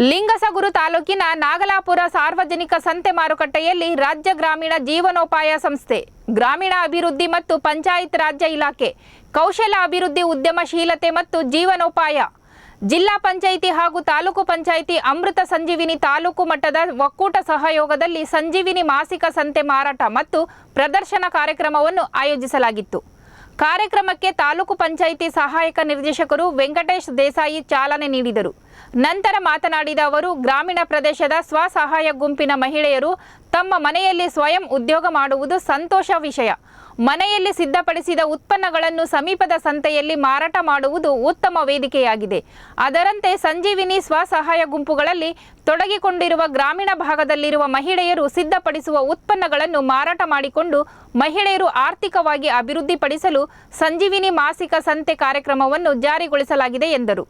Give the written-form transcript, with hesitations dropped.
ಲಿಂಗಸಗೂರು ತಾಲೂಕಿನ ನಾಗಲಾಪುರ ಸಾರ್ವಜನಿಕ ಸಂತೆ ಮಾರುಕಟ್ಟೆಯಲ್ಲಿ ರಾಜ್ಯ ಗ್ರಾಮೀಣ ಜೀವನೋಪಾಯ ಸಂಸ್ಥೆ, ಗ್ರಾಮೀಣ ಅಭಿವೃದ್ಧಿ ಮತ್ತು ಪಂಚಾಯತ್ ರಾಜ್ಯ ಇಲಾಖೆ, ಕೌಶಲ್ಯ ಅಭಿವೃದ್ಧಿ, ಉದ್ಯಮಶೀಲತೆ ಮತ್ತು ಜೀವನೋಪಾಯ, ಜಿಲ್ಲಾ ಪಂಚಾಯಿತಿ ಹಾಗೂ ತಾಲೂಕು ಪಂಚಾಯಿತಿ ಅಮೃತ ಸಂಜೀವಿನಿ ತಾಲೂಕು ಮಟ್ಟದ ಒಕ್ಕೂಟ ಸಹಯೋಗದಲ್ಲಿ ಸಂಜೀವಿನಿ ಮಾಸಿಕ ಸಂತೆ ಮಾರಾಟ ಮತ್ತು ಪ್ರದರ್ಶನ ಕಾರ್ಯಕ್ರಮವನ್ನು ಆಯೋಜಿಸಲಾಗಿತ್ತು. ಕಾರ್ಯಕ್ರಮಕ್ಕೆ ತಾಲೂಕು ಪಂಚಾಯಿತಿ ಸಹಾಯಕ ನಿರ್ದೇಶಕರು ವೆಂಕಟೇಶ್ ದೇಸಾಯಿ ಚಾಲನೆ ನೀಡಿದರು. ನಂತರ ಮಾತನಾಡಿದ ಅವರು, ಗ್ರಾಮೀಣ ಪ್ರದೇಶದ ಸ್ವಸಹಾಯ ಗುಂಪಿನ ಮಹಿಳೆಯರು ತಮ್ಮ ಮನೆಯಲ್ಲಿ ಸ್ವಯಂ ಉದ್ಯೋಗ ಮಾಡುವುದು ಸಂತೋಷ ವಿಷಯ. ಮನೆಯಲ್ಲಿ ಸಿದ್ಧಪಡಿಸಿದ ಉತ್ಪನ್ನಗಳನ್ನು ಸಮೀಪದ ಸಂತೆಯಲ್ಲಿ ಮಾರಾಟ ಮಾಡುವುದು ಉತ್ತಮ ವೇದಿಕೆಯಾಗಿದೆ. ಅದರಂತೆ ಸಂಜೀವಿನಿ ಸ್ವಸಹಾಯ ಗುಂಪುಗಳಲ್ಲಿ ತೊಡಗಿಕೊಂಡಿರುವ ಗ್ರಾಮೀಣ ಭಾಗದಲ್ಲಿರುವ ಮಹಿಳೆಯರು ಸಿದ್ಧಪಡಿಸುವ ಉತ್ಪನ್ನಗಳನ್ನು ಮಾರಾಟ ಮಾಡಿಕೊಂಡು ಮಹಿಳೆಯರು ಆರ್ಥಿಕವಾಗಿ ಅಭಿವೃದ್ಧಿಪಡಿಸಲು ಸಂಜೀವಿನಿ ಮಾಸಿಕ ಸಂತೆ ಕಾರ್ಯಕ್ರಮವನ್ನು ಜಾರಿಗೊಳಿಸಲಾಗಿದೆ ಎಂದರು.